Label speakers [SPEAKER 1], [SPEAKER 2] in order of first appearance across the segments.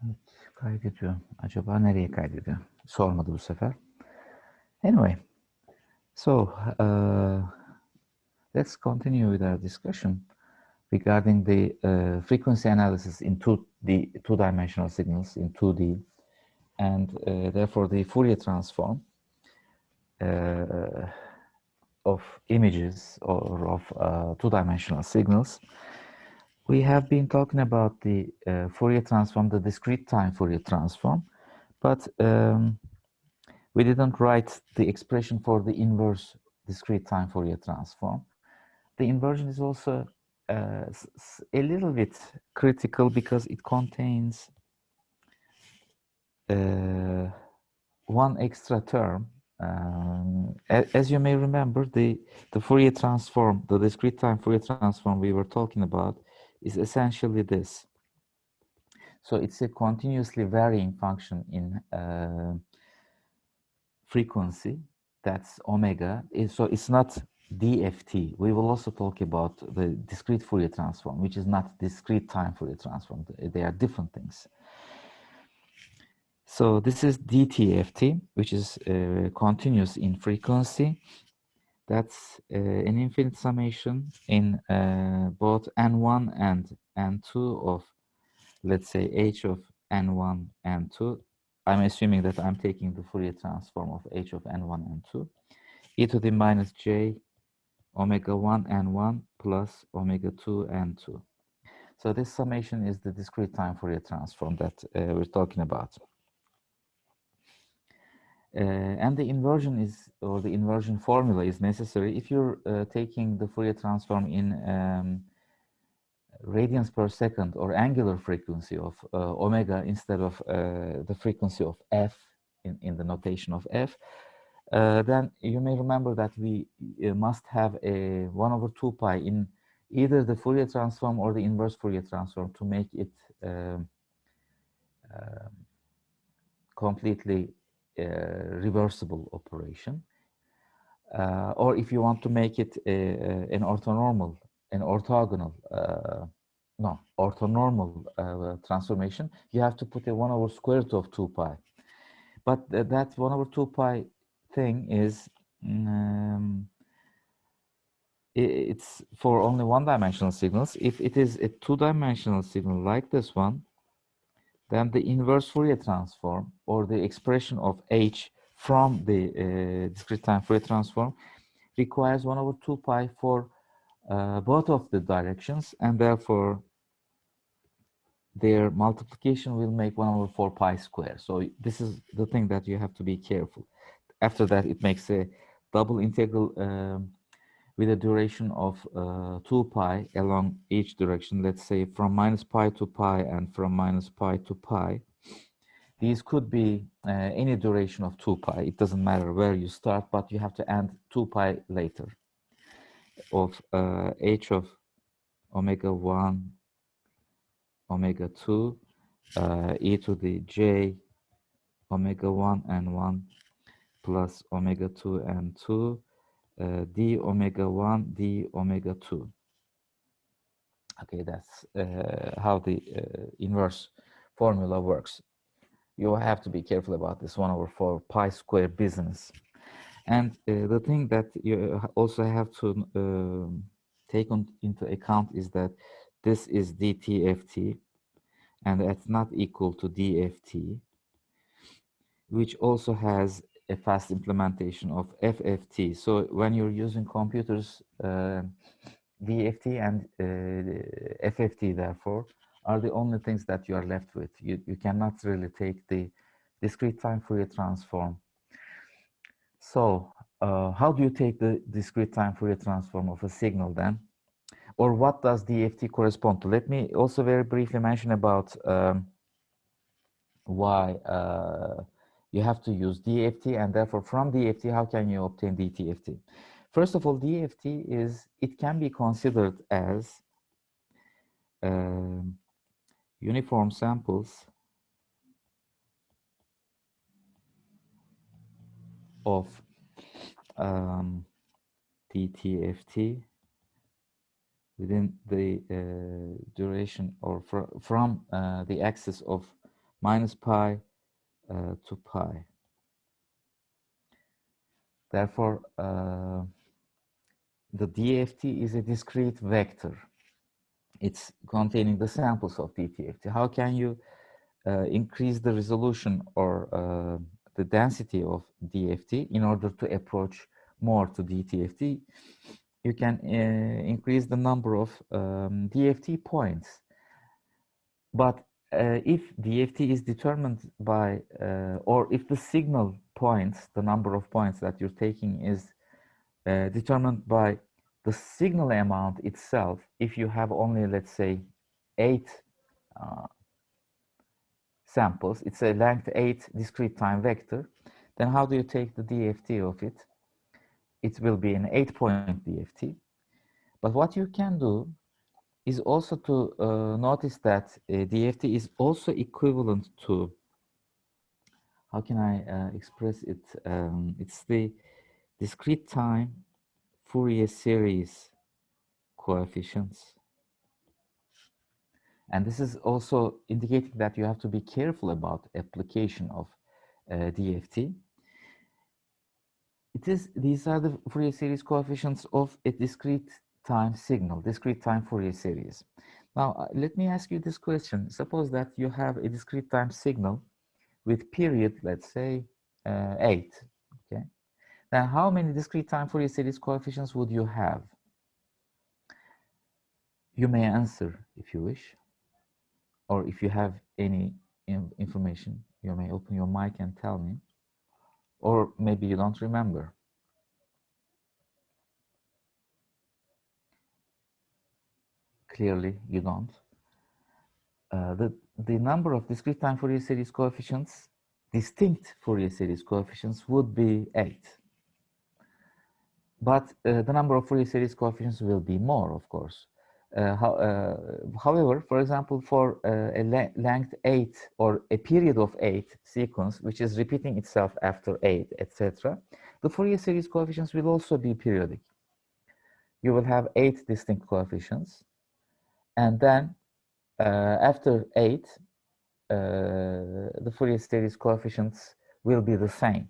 [SPEAKER 1] Evet, kaydediyor. Acaba nereye kaydediyor? Sormadı bu sefer. Anyway, so let's continue with our discussion regarding the frequency analysis in two-dimensional signals in 2D, and therefore the Fourier transform of images or of two-dimensional signals. We have been talking about the Fourier transform, the discrete time Fourier transform, but we didn't write the expression for the inverse discrete time Fourier transform. The inversion is also a little bit critical because it contains one extra term. As you may remember, the Fourier transform, the discrete time Fourier transform we were talking about is essentially this. So it's a continuously varying function in frequency, that's omega. So it's not DFT. We will also talk about the discrete Fourier transform, which is not discrete time Fourier transform. They are different things. So this is DTFT, which is continuous in frequency. That's an infinite summation in both N1 and N2 of, let's say, H of N1, N2. I'm assuming that I'm taking the Fourier transform of H of N1, N2. E to the minus J omega 1, N1 plus omega 2, N2. So this summation is the discrete time Fourier transform that we're talking about. And the inversion is, or the inversion formula is necessary if you're taking the Fourier transform in radians per second or angular frequency of omega instead of the frequency of f in the notation of f. Then you may remember that we must have a 1 over 2 pi in either the Fourier transform or the inverse Fourier transform to make it completely reversible operation. Or if you want to make it an orthonormal, orthonormal transformation, you have to put a 1 over square root of 2 pi. But that 1 over 2 pi thing is, it's for only one-dimensional signals. If it is a two-dimensional signal like this one, then the inverse Fourier transform or the expression of H from the discrete time Fourier transform requires 1 over 2 pi for both of the directions, and therefore their multiplication will make 1 over 4 pi square. So this is the thing that you have to be careful. After that, it makes a double integral with a duration of 2 pi along each direction. Let's say from minus pi to pi and from minus pi to pi. These could be any duration of 2 pi. It doesn't matter where you start, but you have to end 2 pi later of h of omega 1, omega 2, e to the j omega 1 and 1 plus omega 2 and 2, d omega 1, d omega 2. Okay, that's how the inverse formula works. You have to be careful about this 1 over 4 pi square business. And the thing that you also have to take into account is that this is dTFT, and that's not equal to DFT, which also has a fast implementation of FFT. So when you're using computers, DFT and FFT, therefore, are the only things that you are left with. You cannot really take the discrete time Fourier transform. So how do you take the discrete time Fourier transform of a signal then? Or what does DFT correspond to? Let me also very briefly mention about why you have to use DFT, and therefore from DFT, how can you obtain DTFT? First of all, DFT it can be considered as uniform samples of DTFT within the duration or from the axis of minus pi to pi. Therefore, the DFT is a discrete vector. It's containing the samples of DTFT. How can you increase the resolution or the density of DFT in order to approach more to DTFT? You can increase the number of DFT points. But if DFT is determined by, or if the signal points, the number of points that you're taking is determined by the signal amount itself, if you have only, let's say, 8 samples, it's a length 8 discrete time vector, then how do you take the DFT of it? It will be an 8-point DFT. But what you can do is also to notice that DFT is also equivalent to, how can I express it? It's the discrete time Fourier series coefficients. And this is also indicating that you have to be careful about application of DFT. These are the Fourier series coefficients of a discrete time signal, discrete time Fourier series. Now, let me ask you this question. Suppose that you have a discrete time signal with period, let's say, 8, okay? Then how many discrete time Fourier series coefficients would you have? You may answer if you wish, or if you have any information, you may open your mic and tell me, or maybe you don't remember. Clearly, you don't. The number of discrete time Fourier series coefficients, distinct Fourier series coefficients, would be 8. But the number of Fourier series coefficients will be more, of course. However, for example, for a length 8 or a period of 8 sequence, which is repeating itself after 8, etc., the Fourier series coefficients will also be periodic. You will have 8 distinct coefficients, and then after 8, the Fourier series coefficients will be the same.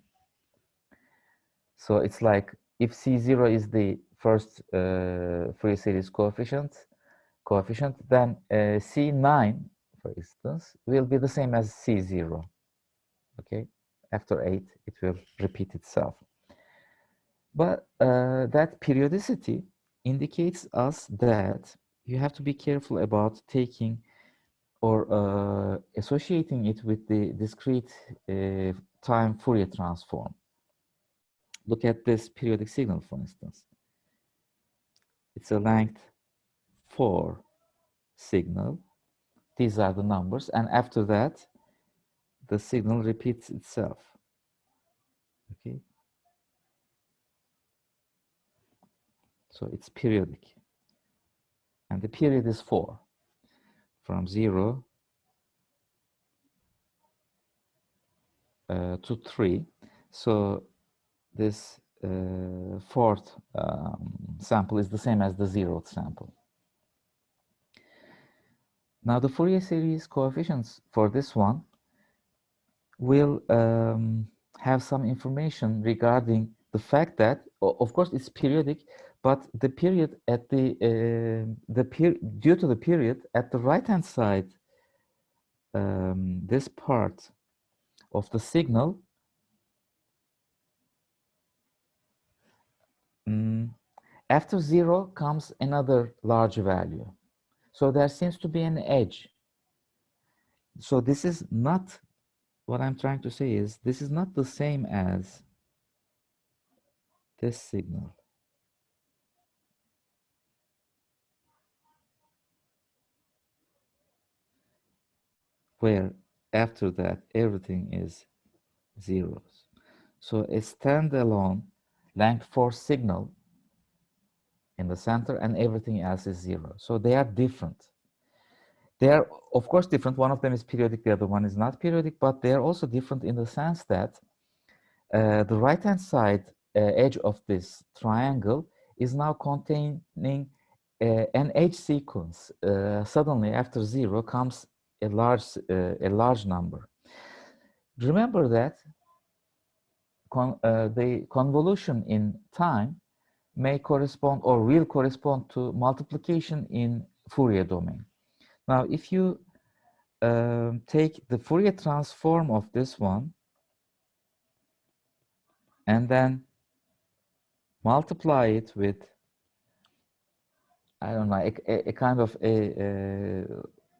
[SPEAKER 1] So it's like if C0 is the first Fourier series coefficient, then C9, for instance, will be the same as C0. Okay, after 8, it will repeat itself. But that periodicity indicates us that you have to be careful about taking or associating it with the discrete time Fourier transform. Look at this periodic signal, for instance. It's a length 4 signal. These are the numbers, and after that, the signal repeats itself. Okay. So it's periodic. And the period is 4, from 0 to 3. So this fourth sample is the same as the 0th sample. Now the Fourier series coefficients for this one will have some information regarding the fact that, of course, it's periodic, but the period at due to the period at the right-hand side, this part of the signal, after 0 comes another large value. So there seems to be an edge. So this is not, what I'm trying to say is, this is not the same as this signal. Where after that everything is zeros. So a standalone length 4 signal in the center and everything else is 0. So they are different. They are, of course, different. One of them is periodic, the other one is not periodic, but they are also different in the sense that the right-hand side edge of this triangle is now containing an edge sequence. Suddenly, after 0 comes a large number. remember that the convolution in time may correspond or will correspond to multiplication in Fourier domain. Now, if you take the Fourier transform of this one and then multiply it with, I don't know, a kind of a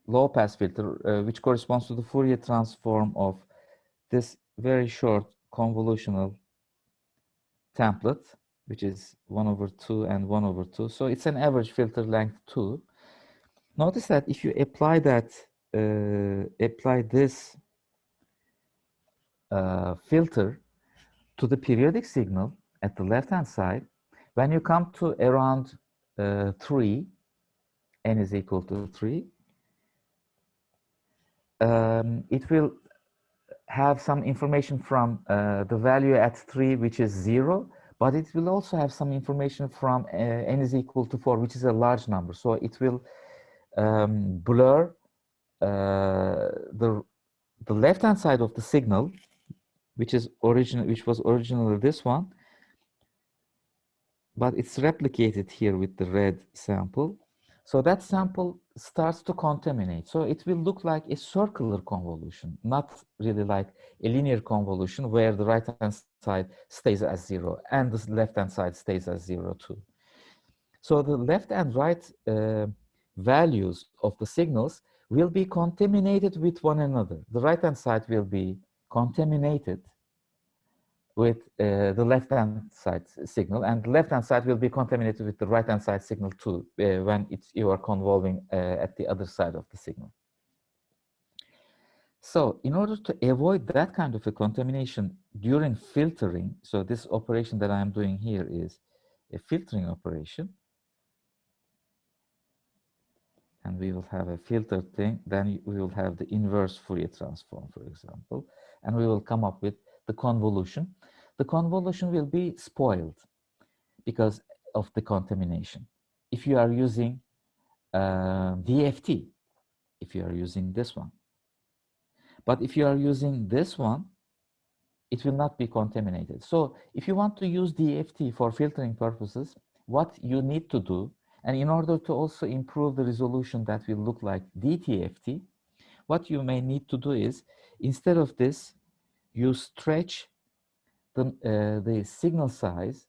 [SPEAKER 1] low pass filter, which corresponds to the Fourier transform of this very short convolutional template, which is 1/2 and 1/2. So it's an average filter length 2. Notice that if you apply that, apply this filter to the periodic signal at the left-hand side, when you come to around 3, n is equal to 3, it will have some information from the value at 3, which is 0, but it will also have some information from n is equal to 4, which is a large number. So it will blur the left-hand side of the signal, which was originally this one, but it's replicated here with the red sample. So that sample starts to contaminate. So it will look like a circular convolution, not really like a linear convolution where the right-hand side stays as 0 and the left-hand side stays as 0 too. So the left and right values of the signals will be contaminated with one another. The right-hand side will be contaminated with the left-hand side signal, and the left-hand side will be contaminated with the right-hand side signal too, when you are convolving at the other side of the signal. So in order to avoid that kind of a contamination during filtering, so this operation that I'm doing here is a filtering operation, and we will have a filtered thing, then we will have the inverse Fourier transform, for example, and we will come up with the convolution. The convolution will be spoiled because of the contamination. If you are using DFT, if you are using this one. But if you are using this one, it will not be contaminated. So if you want to use DFT for filtering purposes, what you need to do, and in order to also improve the resolution that will look like DTFT, what you may need to do is, instead of this, you stretch the signal size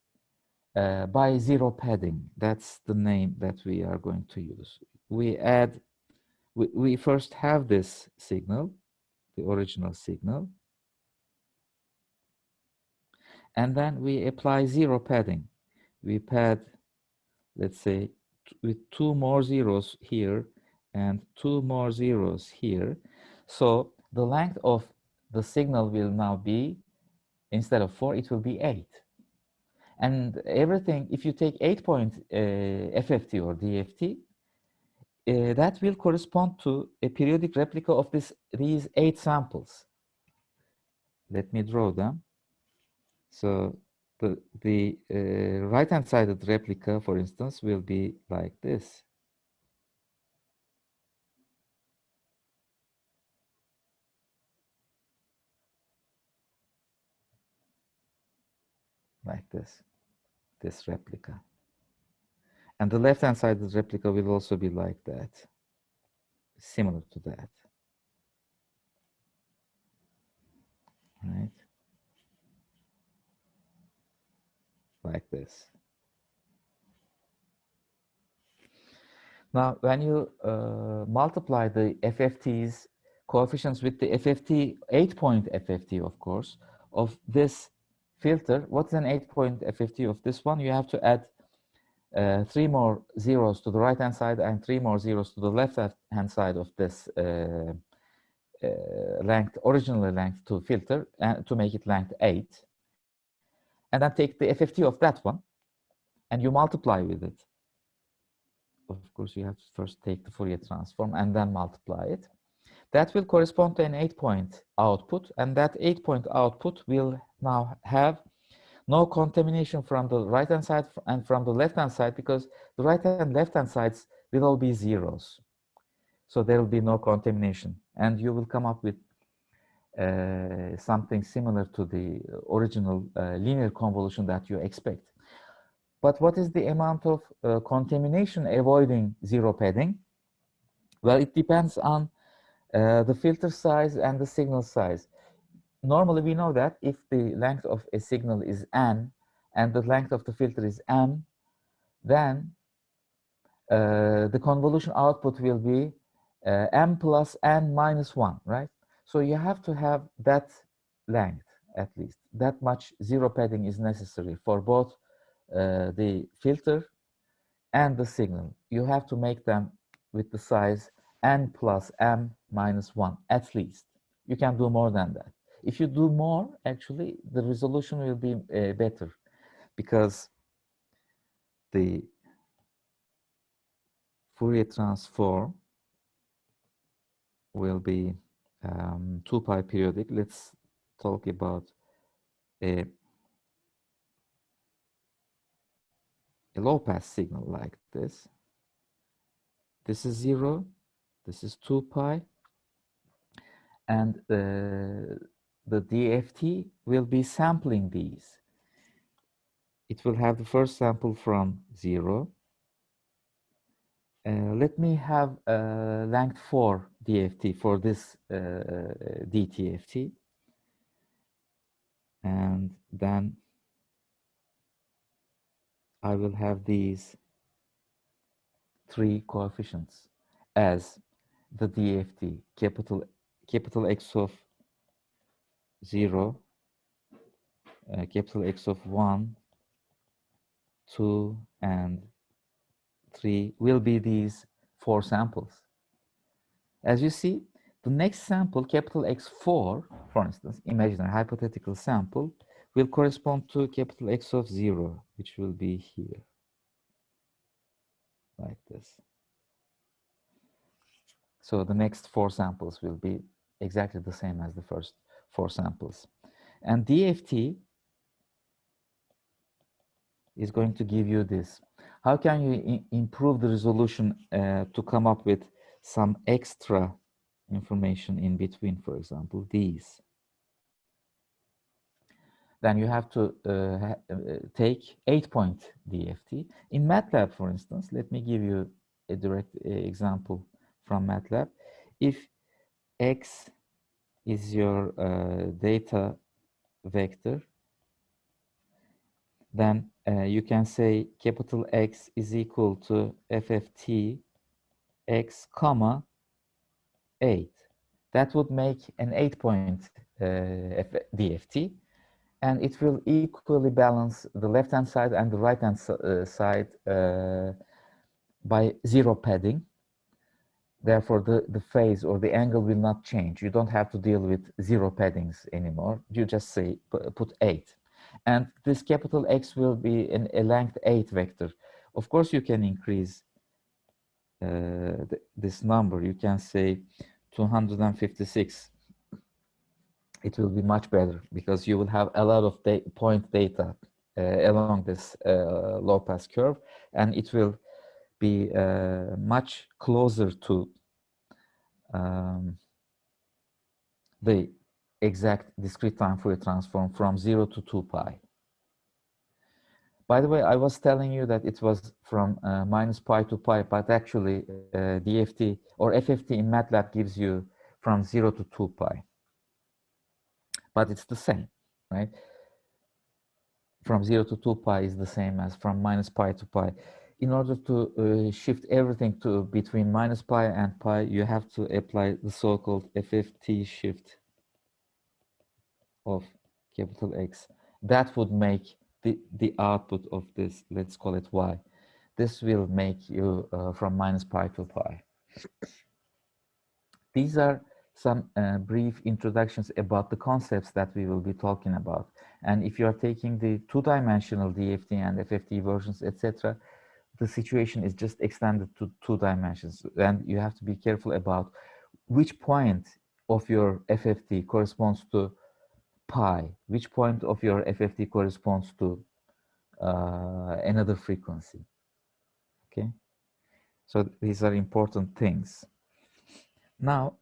[SPEAKER 1] by 0 padding. That's the name that we are going to use. We first have this signal, the original signal, and then we apply 0 padding. We pad, let's say, with 2 more zeros here and 2 more zeros here. So the length of the signal will now be, instead of 4, it will be 8. And everything, if you take 8-point FFT or DFT, that will correspond to a periodic replica of these 8 samples. Let me draw them. So the right-hand sided replica, for instance, will be like this. Like this replica. And the left-hand sided replica will also be like that, similar to that. Right? Like this. Now, when you multiply the FFT's coefficients with the FFT, 8-point FFT, of course, of this filter, what's an 8-point FFT of this one? You have to add 3 more zeros to the right-hand side and 3 more zeros to the left-hand side of this length, originally length to filter, and to make it length 8. And then take the FFT of that one, and you multiply with it. Of course, you have to first take the Fourier transform and then multiply it. That will correspond to an 8-point output, and that 8-point output will now have no contamination from the right-hand side and from the left-hand side, because the right and left-hand sides will all be zeros. So there will be no contamination, and you will come up with something similar to the original linear convolution that you expect. But what is the amount of contamination avoiding zero padding? Well, it depends on the filter size and the signal size. Normally, we know that if the length of a signal is n and the length of the filter is m, then the convolution output will be m plus n minus 1, right? So you have to have that length at least. That much zero padding is necessary for both the filter and the signal. You have to make them with the size n plus m minus 1 at least. You can do more than that. If you do more, actually, the resolution will be better because the Fourier transform will be 2 pi periodic. Let's talk about a low pass signal like this. This is 0, this is 2 pi, and the DFT will be sampling these. It will have the first sample from 0. Let me have length 4 DFT for this DTFT. And then I will have these 3 coefficients as the DFT, capital X of 0, capital X of 1, 2, and 3 will be these 4 samples. As you see, the next sample, capital X4, for instance, imaginary hypothetical sample, will correspond to capital X of 0, which will be here, like this. So the next 4 samples will be exactly the same as the first 4 samples. And DFT is going to give you this. How can you improve the resolution to come up with some extra information in between, for example, these? Then you have to take 8-point DFT. In MATLAB, for instance, let me give you a direct example from MATLAB. If X is your data vector, then you can say capital X is equal to FFT X comma 8. That would make an 8-point DFT, and it will equally balance the left-hand side and the right-hand side by 0 padding. Therefore, the phase or the angle will not change. You don't have to deal with 0 paddings anymore. You just say, put 8. And this capital X will be a length 8 vector. Of course, you can increase this number. You can say 256. It will be much better because you will have a lot of point data along this low pass curve, and it will be much closer to the exact discrete time Fourier transform from 0 to 2 pi. By the way, I was telling you that it was from minus pi to pi, but actually DFT or FFT in MATLAB gives you from 0 to 2 pi. But it's the same, right? From 0 to 2 pi is the same as from minus pi to pi. In order to shift everything to between minus pi and pi, you have to apply the so-called FFT shift of capital X. That would make the output of this, let's call it Y. This will make you from minus pi to pi. These are some brief introductions about the concepts that we will be talking about. And if you are taking the two-dimensional DFT and FFT versions, etc., the situation is just extended to 2 dimensions. And you have to be careful about which point of your FFT corresponds to pi, which point of your FFT corresponds to another frequency. Okay, so these are important things. Now,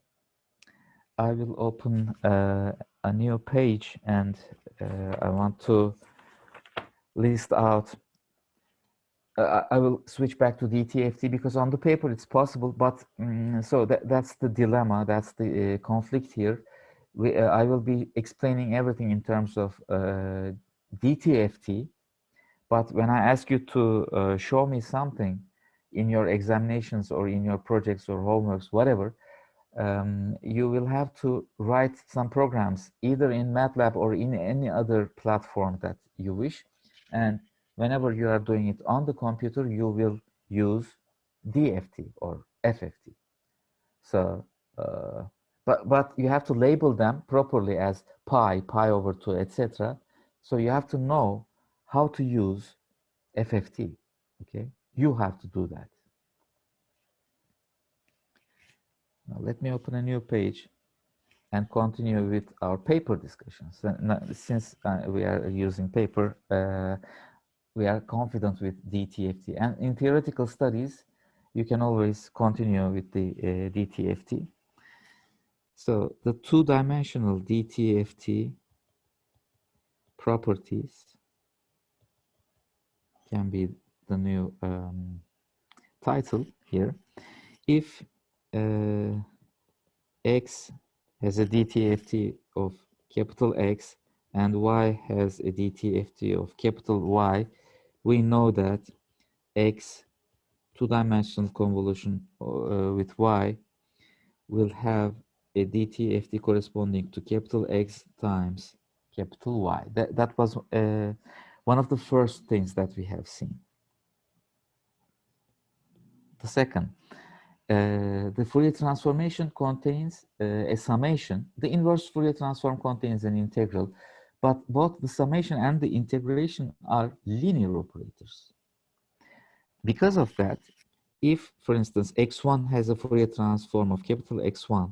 [SPEAKER 1] I will open a new page, and I want to list out. I will switch back to DTFT because on the paper it's possible, but so that's the dilemma, that's the conflict here. I will be explaining everything in terms of DTFT, but when I ask you to show me something in your examinations or in your projects or homeworks, whatever, you will have to write some programs either in MATLAB or in any other platform that you wish. And whenever you are doing it on the computer, you will use DFT or FFT. So, but you have to label them properly as pi over 2, etc. So you have to know how to use FFT. Okay, you have to do that. Now let me open a new page and continue with our paper discussions. Since we are using paper, we are confident with DTFT. And in theoretical studies, you can always continue with the DTFT. So the two-dimensional DTFT properties can be the new title here. If X has a DTFT of capital X and Y has a DTFT of capital Y, we know that X two-dimensional convolution with Y will have a DTFT corresponding to capital X times capital Y. That was one of the first things that we have seen. The second, the Fourier transformation contains a summation. The inverse Fourier transform contains an integral, but both the summation and the integration are linear operators. Because of that, if, for instance, x1 has a Fourier transform of capital X1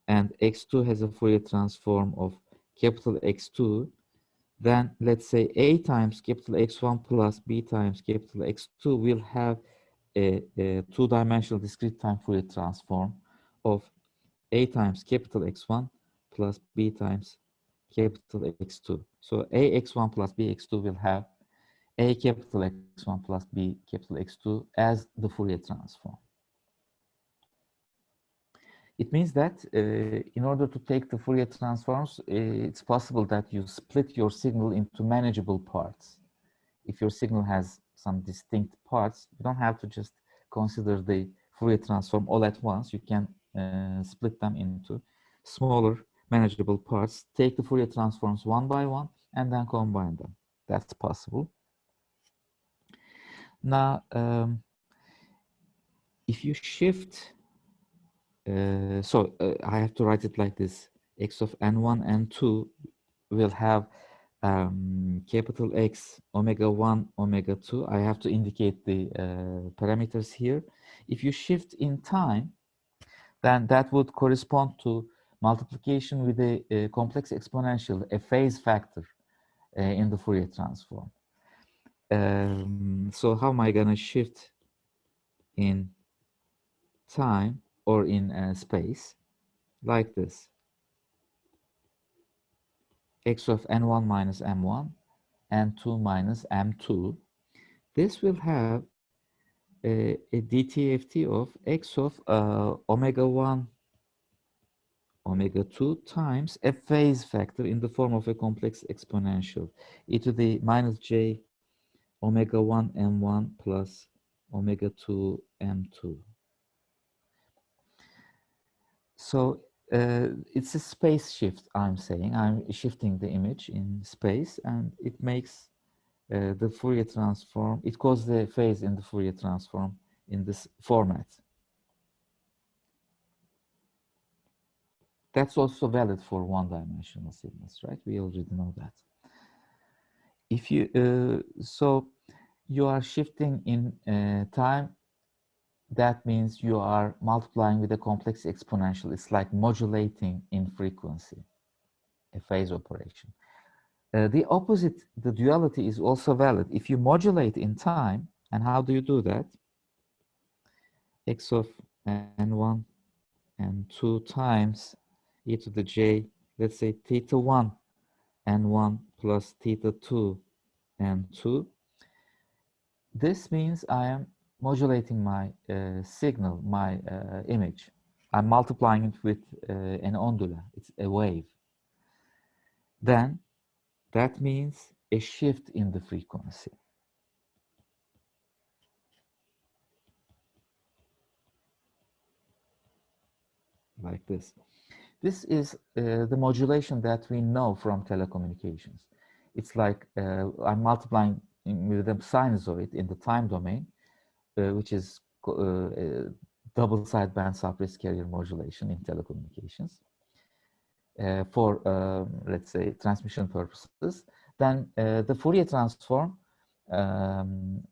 [SPEAKER 1] and x2 has a Fourier transform of capital X2, then let's say a times capital X1 plus b times capital X2 will have a two-dimensional discrete time Fourier transform of a times capital X1 plus b times capital X2. So a x1 plus b x2 will have a capital X1 plus b capital X2 as the Fourier transform. It means that in order to take the Fourier transforms, it's possible that you split your signal into manageable parts. If your signal has some distinct parts, you don't have to just consider the Fourier transform all at once. You can split them into smaller manageable parts, take the Fourier transforms one by one, and then combine them. That's possible. Now, if you shift, I have to write it like this: x of n1, n2 will have capital X omega 1, omega 2. I have to indicate the parameters here. If you shift in time, then that would correspond to multiplication with a complex exponential, a phase factor in the Fourier transform. So how am I going to shift in time or in space? Like this: x of n1 minus m1, n2 minus m2. This will have a DTFT of x of omega 1, omega 2 times a phase factor in the form of a complex exponential, e to the minus j omega 1 m1 plus omega 2 m2. So it's a space shift, I'm saying. I'm shifting the image in space, and it makes the Fourier transform, it causes the phase in the Fourier transform in this format. That's also valid for one-dimensional signals, right? We already know that. If you, so you are shifting in time, that means you are multiplying with a complex exponential. It's like modulating in frequency, a phase operation. The opposite, the duality is also valid. If you modulate in time, and how do you do that? X of n1 and 2 times e to the j, let's say theta 1 and 1 plus theta 2 and 2. This means I am modulating my signal, my image. I'm multiplying it with an ondula. It's a wave. Then that means a shift in the frequency, like this. This is the modulation that we know from telecommunications. It's like I'm multiplying with a sinusoid in the time domain, which is double sideband surface carrier modulation in telecommunications for, let's say, transmission purposes. Then the Fourier transform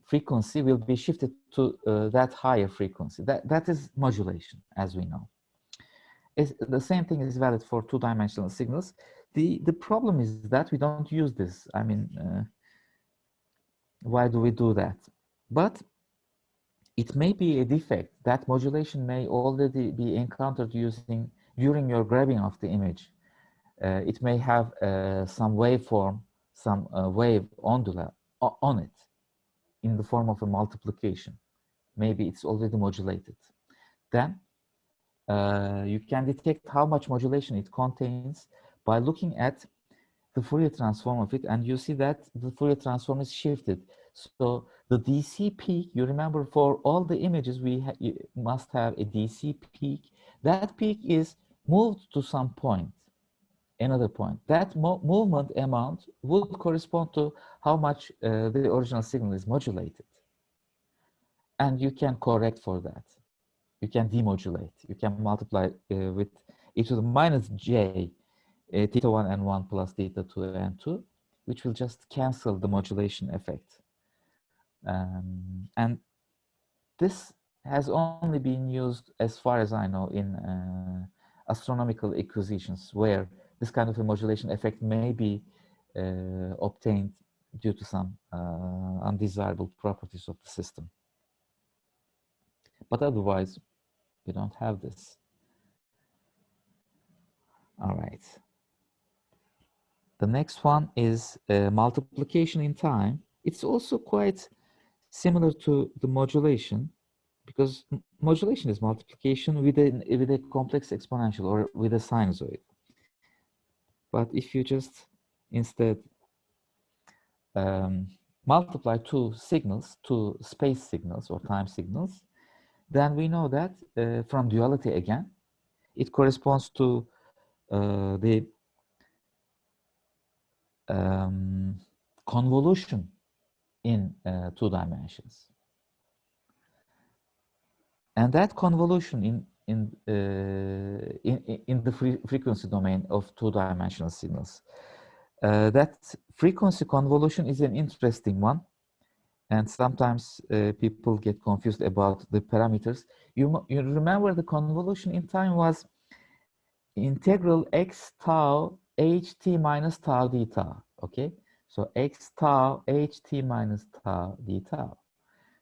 [SPEAKER 1] frequency will be shifted to that higher frequency. That is modulation, as we know. The same thing is valid for two-dimensional signals. The problem is that we don't use this. I mean, why do we do that? But it may be a defect. That modulation may already be encountered during your grabbing of the image. It may have some waveform, some wave ondula on it in the form of a multiplication. Maybe it's already modulated. Then you can detect how much modulation it contains by looking at the Fourier transform of it, and you see that the Fourier transform is shifted. So the DC peak, you remember for all the images you must have a DC peak. That peak is moved to some point, another point. That movement amount would correspond to how much the original signal is modulated. And you can correct for that. You can demodulate. You can multiply with e to the minus j, theta 1 and 1 plus theta 2 and 2, which will just cancel the modulation effect. And this has only been used, as far as I know, in astronomical acquisitions, where this kind of a modulation effect may be obtained due to some undesirable properties of the system. But otherwise, we don't have this. All right. The next one is multiplication in time. It's also quite similar to the modulation, because modulation is multiplication with a complex exponential or with a sinusoid. But if you just instead multiply two signals, two space signals or time signals, then we know that from duality again, it corresponds to the convolution in 2 dimensions. And that convolution in the frequency domain of 2-dimensional signals, that frequency convolution is an interesting one. And sometimes people get confused about the parameters. You remember the convolution in time was integral x tau ht minus tau d tau, okay? So x tau ht minus tau d tau.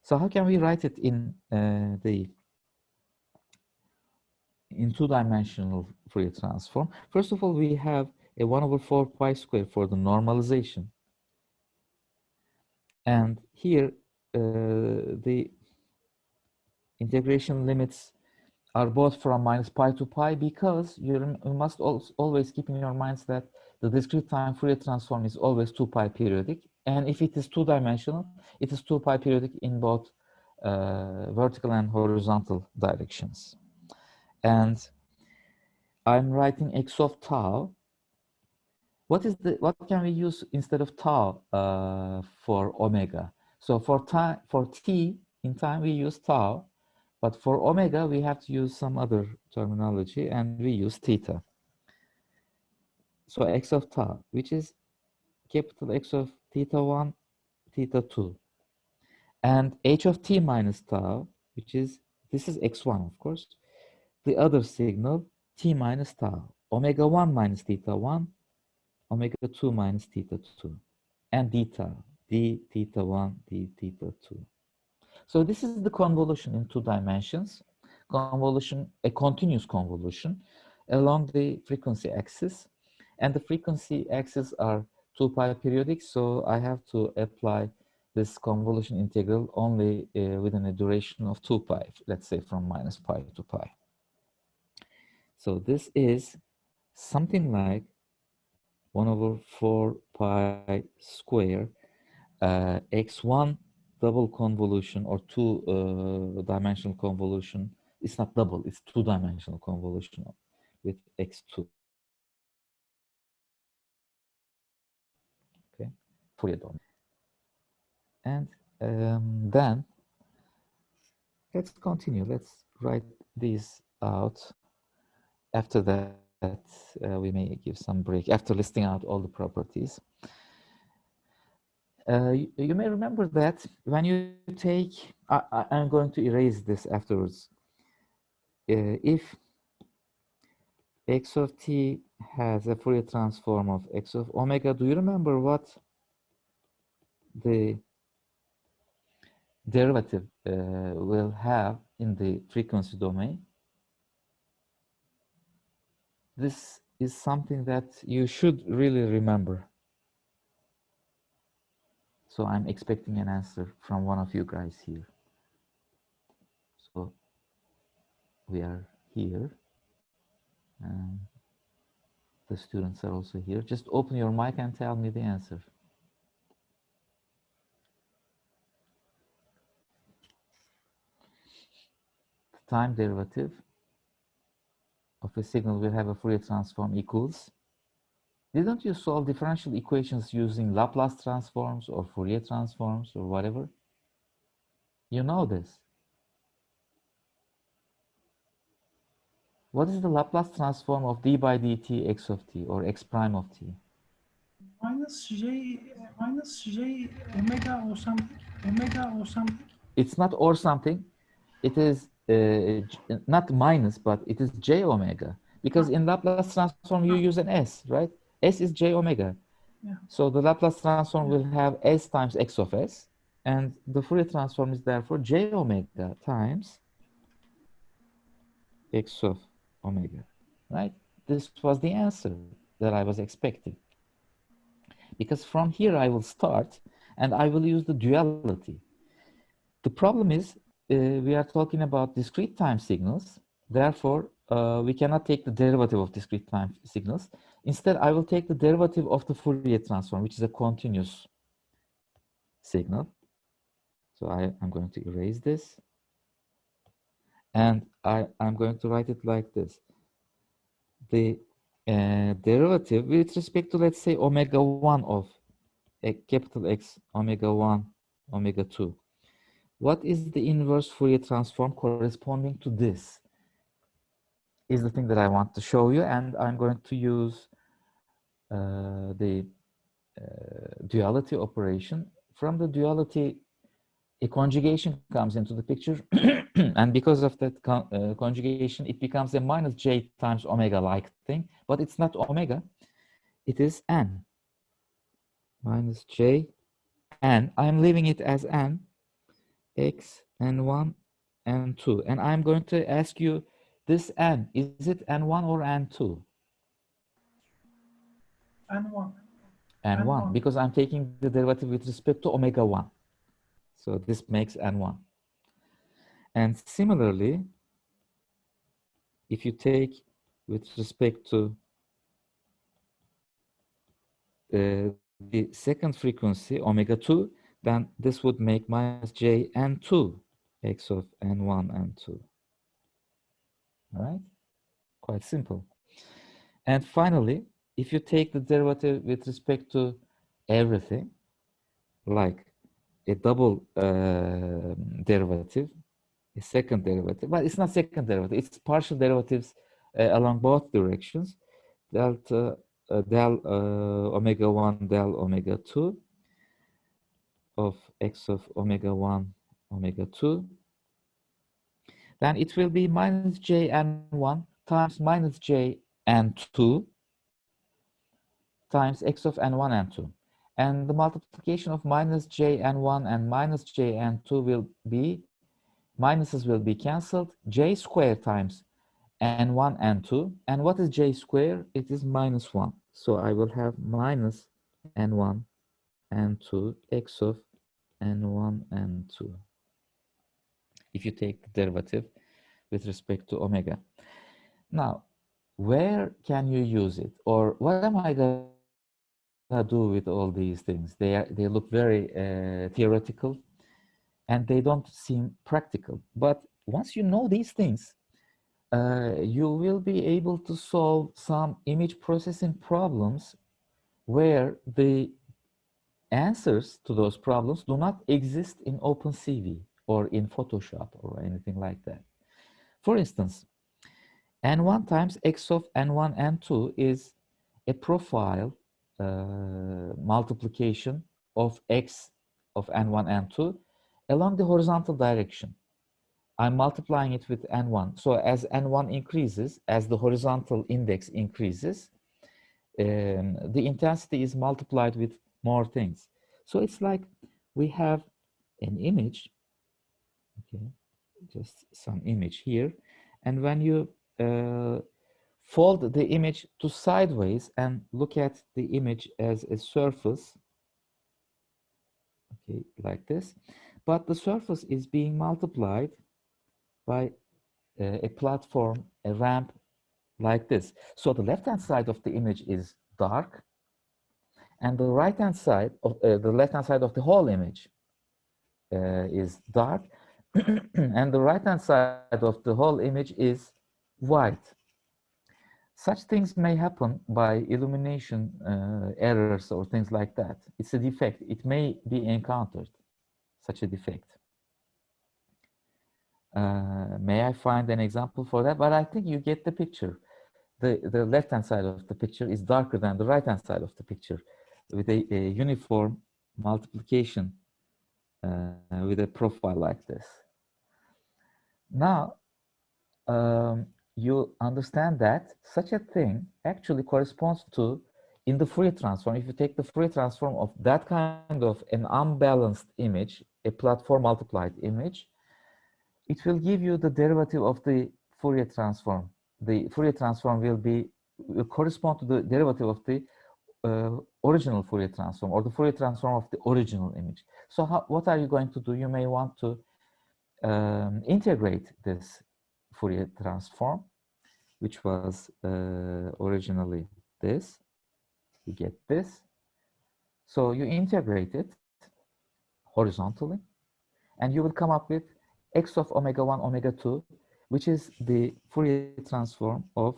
[SPEAKER 1] So how can we write it in two-dimensional Fourier transform? First of all, we have a 1/4 pi square for the normalization. And here, the integration limits are both from minus pi to pi, because you must always keep in your minds that the discrete time Fourier transform is always 2 pi periodic. And if it is two-dimensional, it is 2 pi periodic in both vertical and horizontal directions. And I'm writing x of tau. What can we use instead of tau for omega? So for t in time we use tau, but for omega we have to use some other terminology, and we use theta. So x of tau, which is capital X of theta 1, theta 2, and h of t minus tau, which is, this is x1, of course, the other signal t minus tau, omega 1 minus theta 1, omega 2 minus theta 2, and d tau, d theta 1, d theta 2. So this is the convolution in 2 dimensions. Convolution, a continuous convolution. along the frequency axis. And the frequency axis are 2 pi periodic, so I have to apply this convolution integral only within a duration of 2 pi, let's say from minus pi to pi. So this is something like 1 over 4 pi square x1 double convolution or two-dimensional convolution. It's not double, it's two-dimensional convolution with x2. Okay, Fourier domain. And then let's continue. Let's write these out. After that, we may give some break after listing out all the properties. You may remember that when you take, I'm going to erase this afterwards. If x of t has a Fourier transform of x of omega, do you remember what the derivative will have in the frequency domain? This is something that you should really remember. So I'm expecting an answer from one of you guys here. So we are here. And the students are also here. Just open your mic and tell me the answer. The time derivative of a signal will have a Fourier transform equals. Didn't you solve differential equations using Laplace transforms or Fourier transforms or whatever? You know this. What is the Laplace transform of d by dt x of t or x prime of t?
[SPEAKER 2] Minus j omega or something.
[SPEAKER 1] It's not or something. It is not minus, but it is j omega. Because in Laplace transform, you use an s, right? S is j omega.
[SPEAKER 2] Yeah.
[SPEAKER 1] So the Laplace transform will have s times x of s. And the Fourier transform is therefore j omega times x of omega, right? This was the answer that I was expecting. Because from here I will start and I will use the duality. The problem is we are talking about discrete time signals. Therefore, we cannot take the derivative of discrete time signals. Instead, I will take the derivative of the Fourier transform, which is a continuous signal. So I'm going to erase this. And I'm going to write it like this. The derivative with respect to, let's say, omega 1 of a capital X, omega 1, omega 2. What is the inverse Fourier transform corresponding to this? Is the thing that I want to show you, and I'm going to use the duality operation. From the duality, a conjugation comes into the picture, and because of that conjugation, it becomes a minus j times omega-like thing, but it's not omega, it is n, minus j n. I'm leaving it as n, x, n1, n2, and I'm going to ask you, this n, is it n1 or n2?
[SPEAKER 2] N1.
[SPEAKER 1] N1, because I'm taking the derivative with respect to omega 1. So this makes n1. And similarly, if you take with respect to the second frequency, omega 2, then this would make minus j n2, x of n1, n2. All right? Quite simple. And finally, if you take the derivative with respect to everything, like a double derivative, a second derivative, but it's not second derivative, it's partial derivatives along both directions, delta del omega 1 del omega 2 of x of omega 1 omega 2, then it will be minus j n1 times minus j n2 times x of n1 n2. And the multiplication of minus j n1 and minus j n2 will be, minuses will be cancelled, j squared times n1, n2. And what is j square? It is minus 1. So I will have minus n1, n2, x of n1, n2. If you take the derivative with respect to omega. Now, where can you use it? Or what am I going to do with all these things? They look very theoretical and they don't seem practical. But once you know these things, you will be able to solve some image processing problems where the answers to those problems do not exist in OpenCV or in Photoshop or anything like that. For instance, n1 times x of n1, n2 is a profile multiplication of x of n1, n2 along the horizontal direction. I'm multiplying it with n1. So as n1 increases, as the horizontal index increases, the intensity is multiplied with more things. So it's like we have an image, okay, just some image here. And when you fold the image to sideways and look at the image as a surface, okay, like this, but the surface is being multiplied by a platform, a ramp like this. So the left-hand side of the image is dark, and the right-hand side of the left-hand side of the whole image is dark, and the right-hand side of the whole image is white. Such things may happen by illumination errors or things like that. It's a defect. It may be encountered, such a defect. May I find an example for that? But I think you get the picture. The left-hand side of the picture is darker than the right-hand side of the picture with a uniform multiplication with a profile like this. Now, you understand that such a thing actually corresponds to, in the Fourier transform, if you take the Fourier transform of that kind of an unbalanced image, a platform multiplied image, it will give you the derivative of the Fourier transform. The Fourier transform will correspond to the derivative of the original Fourier transform or the Fourier transform of the original image. So what are you going to do? You may want to integrate this Fourier transform, which was originally this. You get this. So you integrate it horizontally, and you will come up with x of omega 1, omega 2, which is the Fourier transform of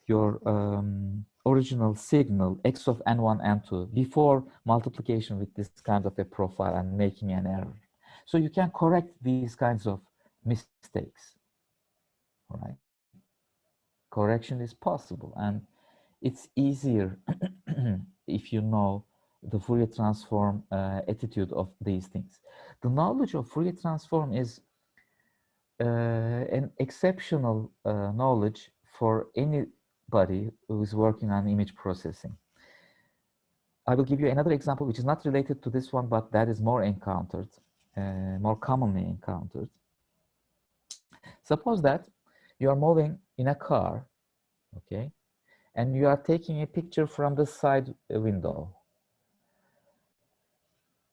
[SPEAKER 1] your original signal x of n1, n2 before multiplication with this kind of a profile and making an error. So you can correct these kinds of mistakes, right? Correction is possible, and it's easier if you know the Fourier transform attitude of these things. The knowledge of Fourier transform is an exceptional knowledge for anybody who is working on image processing. I will give you another example which is not related to this one, but that is more encountered, more commonly encountered. Suppose that you are moving in a car, okay, and you are taking a picture from the side window.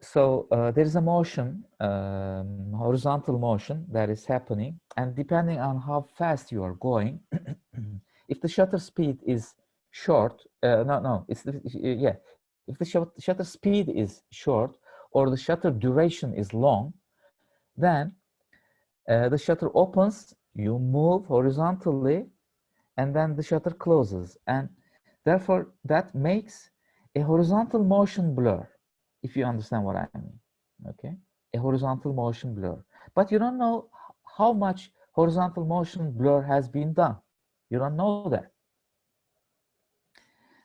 [SPEAKER 1] So there is a motion, horizontal motion that is happening, and depending on how fast you are going, if the shutter speed is short, yeah, if the shutter speed is short or the shutter duration is long, then the shutter opens, you move horizontally, and then the shutter closes, and therefore that makes a horizontal motion blur, if you understand what I mean, okay? A horizontal motion blur. But you don't know how much horizontal motion blur has been done. You don't know that.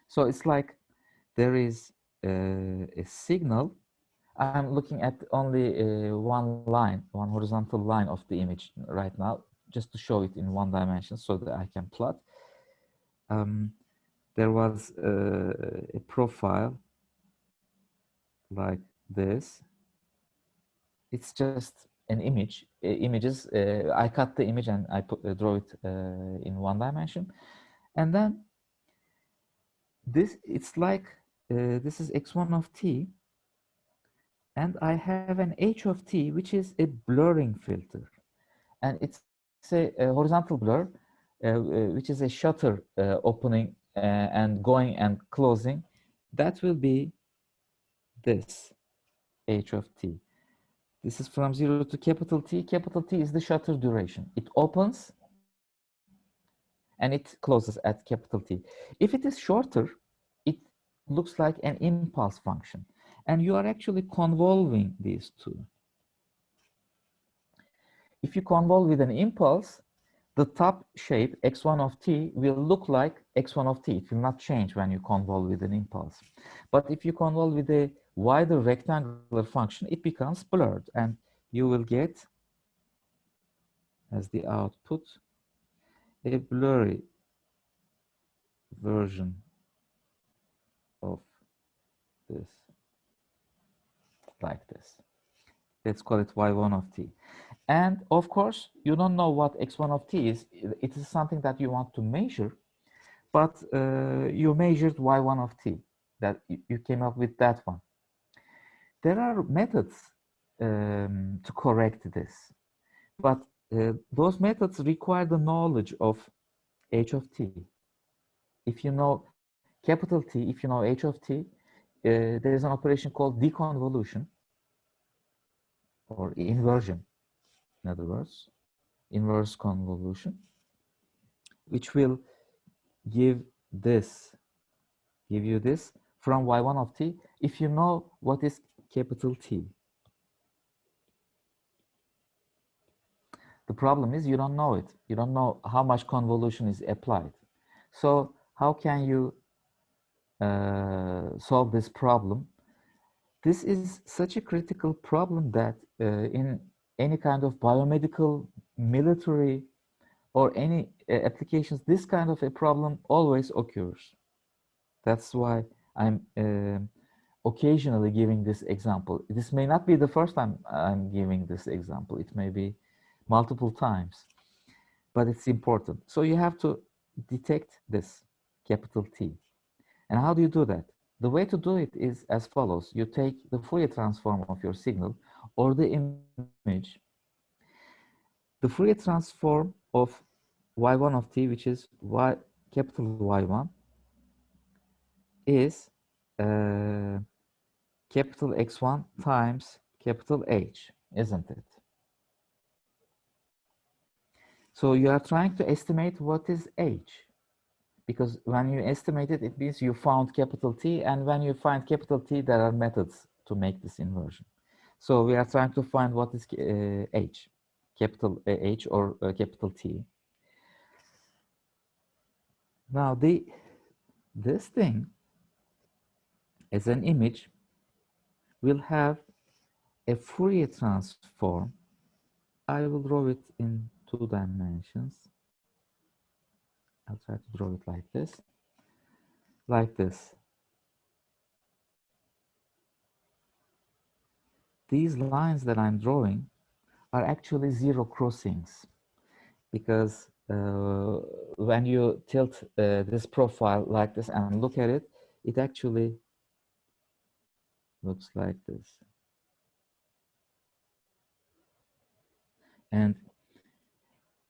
[SPEAKER 1] So it's like there is a signal. I'm looking at only one line, one horizontal line of the image right now, just to show it in one dimension so that I can plot. There was a profile like this. It's just an image. Images. I cut the image and I draw it in one dimension, and then this. It's like this is x1 of t, and I have an h of t, which is a blurring filter, and it's a horizontal blur, which is a shutter opening and going and closing. That will be this h of t. This is from 0 to capital T. Capital T is the shutter duration. It opens and it closes at capital T. If it is shorter, it looks like an impulse function. And you are actually convolving these two. If you convolve with an impulse, the top shape, x1 of t, will look like x1 of t. It will not change when you convolve with an impulse. But if you convolve with a wider rectangular function, it becomes blurred. And you will get, as the output, a blurry version of this, like this. Let's call it y1 of t. And of course, you don't know what x1 of t is. It is something that you want to measure, but you measured y1 of t, that you came up with that one. There are methods to correct this, but those methods require the knowledge of h of t. If you know capital T, if you know h of t, there is an operation called deconvolution or inversion, in other words, inverse convolution, which will give you this from y1 of t if you know what is capital T. The problem is you don't know it. You don't know how much convolution is applied. So how can you solve this problem? This is such a critical problem that in any kind of biomedical, military, or any applications, this kind of a problem always occurs. That's why I'm occasionally giving this example. This may not be the first time I'm giving this example. It may be multiple times, but it's important. So you have to detect this capital T. And how do you do that? The way to do it is as follows. You take the Fourier transform of your signal or the image. The Fourier transform of y1 of t, which is capital Y1, is capital X1 times capital H, isn't it? So you are trying to estimate what is H. Because when you estimate it, it means you found capital T, and when you find capital T, there are methods to make this inversion. So we are trying to find what is H, capital H or capital T. Now this thing as an image will have a Fourier transform. I will draw it in 2 dimensions. I'll try to draw it like this. Like this. These lines that I'm drawing are actually zero crossings, because when you tilt this profile like this and look at it, it actually looks like this. And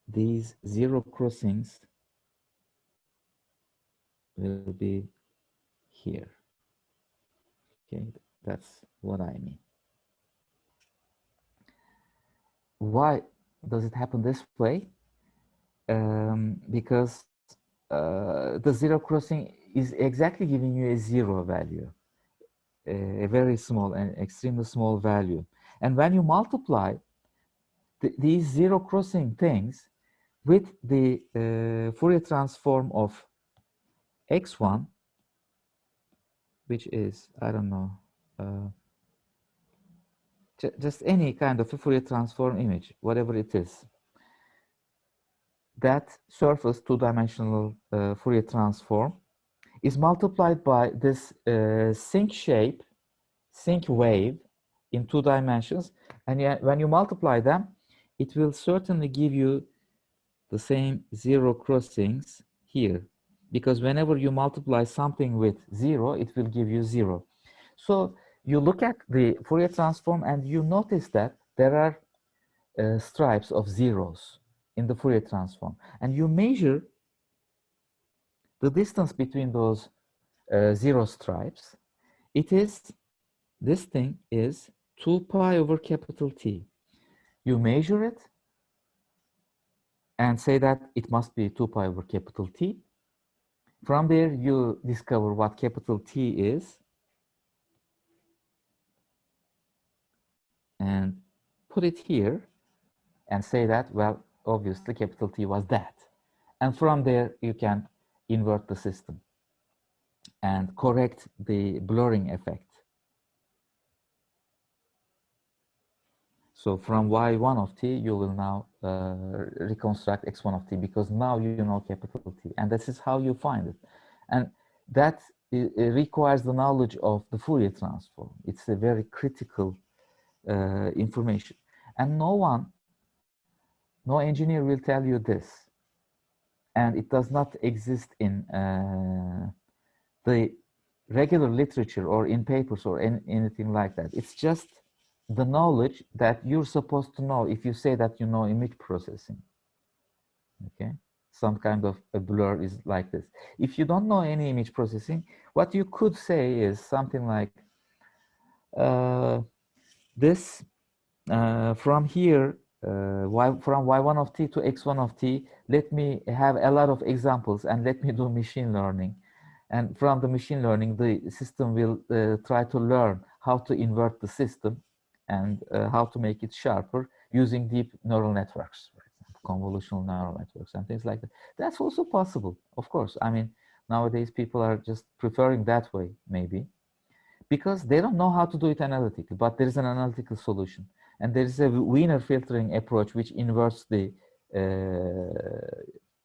[SPEAKER 1] these zero crossings will be here. Okay, that's what I mean. Why does it happen this way? Because the zero crossing is exactly giving you a zero value, a very small and extremely small value. And when you multiply these zero crossing things with the Fourier transform of x1, which is, I don't know, just any kind of a Fourier transform image, whatever it is, that surface 2-dimensional Fourier transform is multiplied by this sinc shape, sinc wave in 2 dimensions, and when you multiply them, it will certainly give you the same 0 crossings here, because whenever you multiply something with 0, it will give you 0. So you look at the Fourier transform and you notice that there are stripes of zeros in the Fourier transform, and you measure the distance between those 0 stripes. It is, this thing is 2 pi over capital T. You measure it and say that it must be 2 pi over capital T. From there, you discover what capital T is and put it here and say that, well, obviously capital T was that. And from there, you can invert the system and correct the blurring effect. So from y1 of t, you will now reconstruct x1 of t, because now you know capital T, and this is how you find it. And that requires the knowledge of the Fourier transform. It's a very critical information. And no engineer will tell you this. And it does not exist in the regular literature or in papers or anything like that. It's just the knowledge that you're supposed to know if you say that you know image processing. Okay, some kind of a blur is like this. If you don't know any image processing, what you could say is something like this from here, from y1 of t to x1 of t, let me have a lot of examples and let me do machine learning. And from the machine learning, the system will try to learn how to invert the system and how to make it sharper using deep neural networks, for example, convolutional neural networks and things like that. That's also possible, of course. I mean, nowadays people are just preferring that way, maybe, because they don't know how to do it analytically, but there is an analytical solution. And there is a Wiener filtering approach which inverts the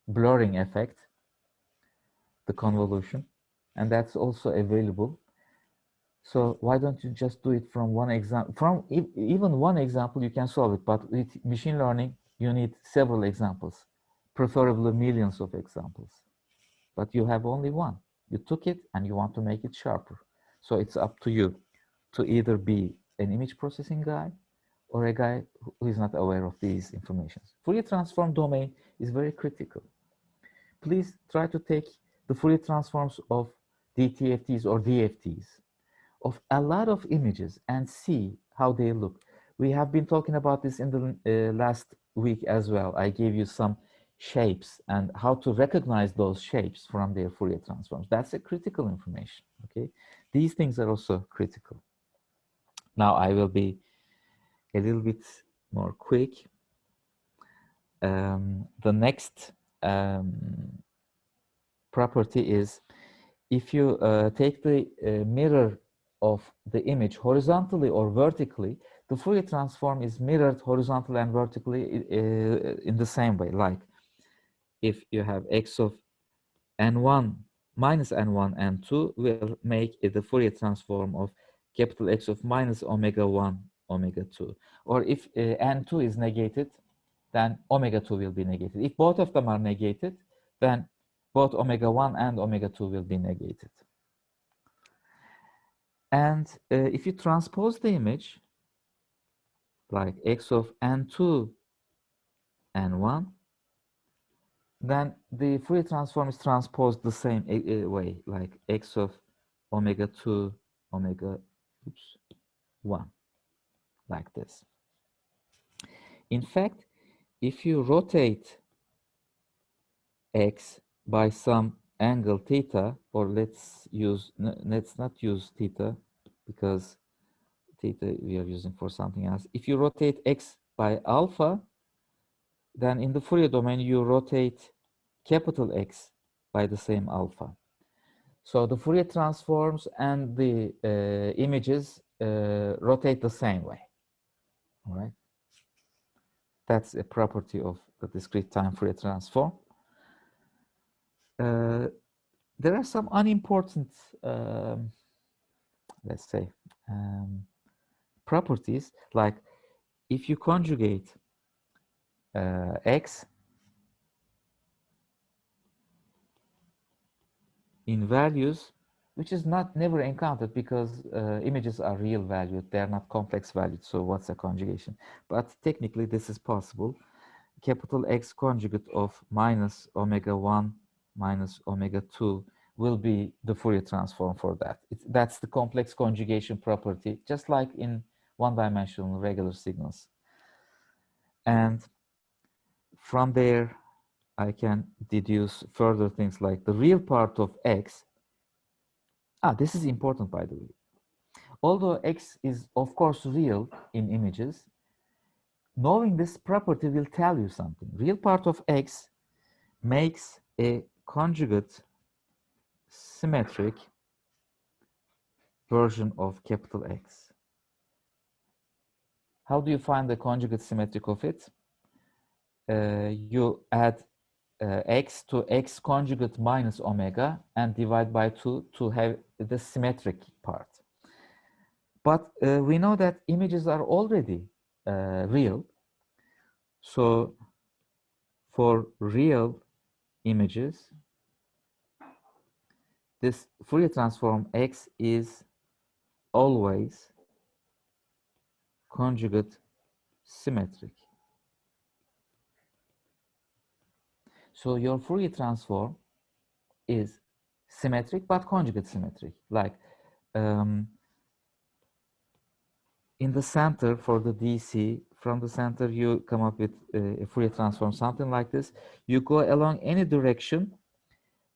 [SPEAKER 1] blurring effect, the convolution, and that's also available. So why don't you just do it from one example? From even one example, you can solve it, but with machine learning, you need several examples, preferably millions of examples. But you have only one. You took it and you want to make it sharper. So it's up to you to either be an image processing guy or a guy who is not aware of these informations. Fourier transform domain is very critical. Please try to take the Fourier transforms of DTFTs or DFTs of a lot of images and see how they look. We have been talking about this in the last week as well. I gave you some shapes and how to recognize those shapes from their Fourier transforms. That's a critical information, okay? These things are also critical. Now I will be a little bit more quick. The next property is if you take the mirror of the image horizontally or vertically, the Fourier transform is mirrored horizontally and vertically in the same way. Like if you have x of n1 minus n1, n2 will make the Fourier transform of capital X of minus omega 1, omega 2. Or if n2 is negated, then omega 2 will be negated. If both of them are negated, then both omega 1 and omega 2 will be negated. And if you transpose the image, like x of n2, n1, then the Fourier transform is transposed the same way, like x of omega 2, omega 1, like this. In fact, if you rotate x by some angle theta, or let's not use theta, because theta we are using for something else. If you rotate x by alpha, then in the Fourier domain you rotate capital X by the same alpha. So the Fourier transforms and the images rotate the same way. All right. That's a property of the discrete time Fourier transform. There are some unimportant, let's say, properties, like if you conjugate x in values, which is not never encountered because images are real valued, they are not complex valued, so what's a conjugation? But technically this is possible. Capital X conjugate of minus omega 1 minus omega 2 will be the Fourier transform for that. That's the complex conjugation property, just like in one-dimensional regular signals. And from there, I can deduce further things like the real part of X. This is important, by the way. Although X is, of course, real in images, knowing this property will tell you something. Real part of X makes a conjugate symmetric version of capital X. How do you find the conjugate symmetric of it? You add x to x conjugate minus omega and divide by 2 to have the symmetric part. But we know that images are already real. So for real images, this Fourier transform X is always conjugate symmetric. So your Fourier transform is symmetric but conjugate symmetric. Like in the center for the DC, from the center you come up with a Fourier transform, something like this. You go along any direction,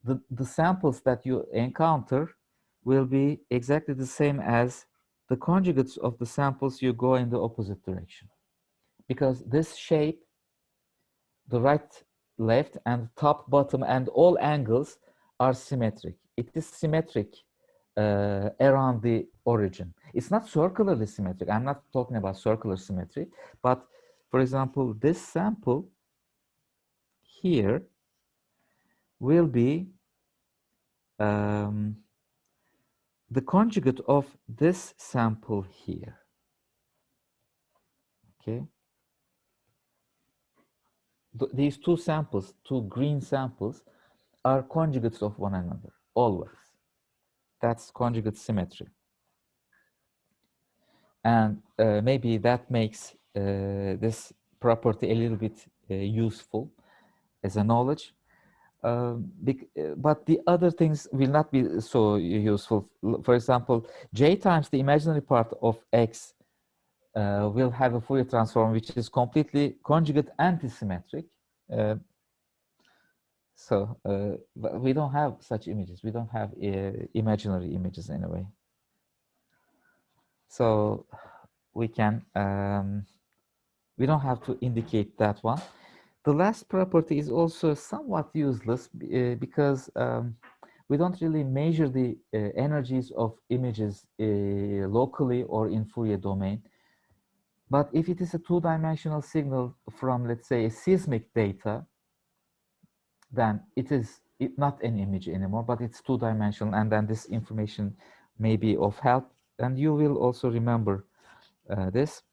[SPEAKER 1] the samples that you encounter will be exactly the same as the conjugates of the samples you go in the opposite direction. Because this shape, the right, left, and top, bottom, and all angles are symmetric. It is symmetric around the origin. It's not circularly symmetric. I'm not talking about circular symmetry, but for example, this sample here will be the conjugate of this sample here. Okay. These two samples, two green samples, are conjugates of one another, always. That's conjugate symmetry. And maybe that makes this property a little bit useful as a knowledge. But the other things will not be so useful. For example, J times the imaginary part of X will have a Fourier transform which is completely conjugate antisymmetric. But we don't have such images. We don't have imaginary images anyway. So we can, we don't have to indicate that one. The last property is also somewhat useless because we don't really measure the energies of images locally or in Fourier domain. But if it is a two-dimensional signal from, let's say, seismic data, then it is not an image anymore, but it's two-dimensional, and then this information may be of help. And you will also remember this.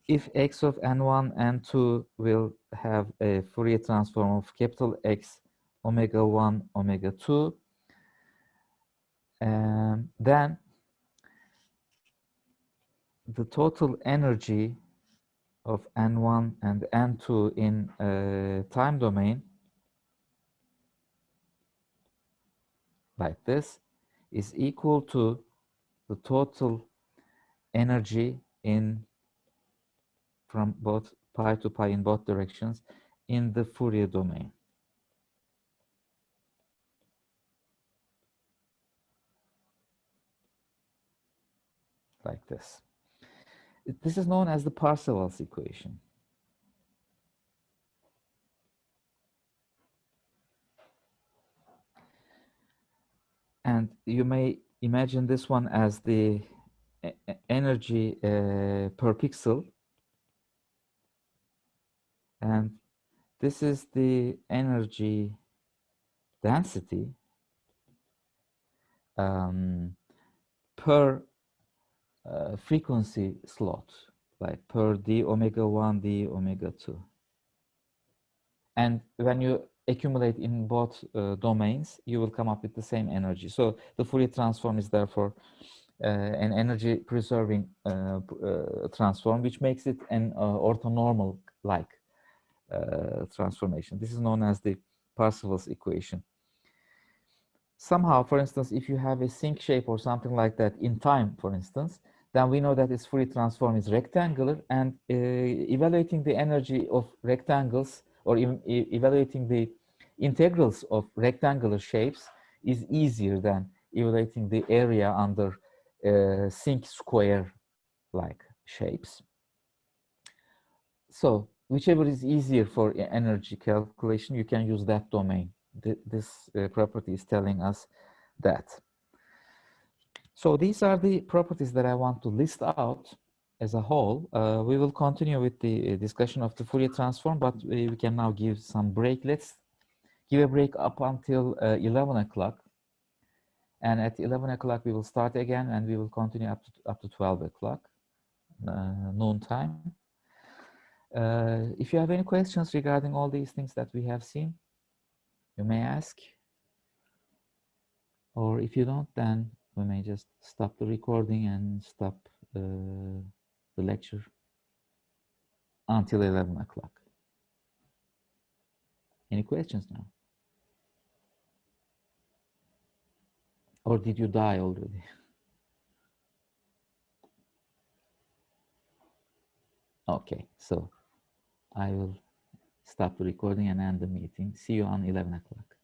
[SPEAKER 1] If x of n1, n2 will have a Fourier transform of capital X, omega 1, omega 2, then the total energy of n1 and n2 in time domain, like this, is equal to the total energy in from both pi to pi in both directions in the Fourier domain. Like this. This is known as the Parseval's equation. And you may imagine this one as the energy per pixel. And this is the energy density per frequency slot, like per d omega 1, d omega 2. And when you accumulate in both domains, you will come up with the same energy. So the Fourier transform is therefore an energy preserving transform, which makes it an orthonormal like transformation. This is known as the Parseval's equation. Somehow, for instance, if you have a sink shape or something like that in time, for instance, then we know that its Fourier transform is rectangular, and evaluating the energy of rectangles or even evaluating the integrals of rectangular shapes is easier than evaluating the area under sink square like shapes. So whichever is easier for energy calculation, you can use that domain. This property is telling us that. So these are the properties that I want to list out as a whole. We will continue with the discussion of the Fourier transform, but we can now give some break. Let's give a break up until 11 o'clock. And at 11 o'clock, we will start again, and we will continue up to 12 o'clock, noon time. If you have any questions regarding all these things that we have seen, you may ask. Or if you don't, then we may just stop the recording and stop the lecture until 11 o'clock. Any questions now? Or did you die already? Okay, so I will stop the recording and end the meeting. See you on 11 o'clock.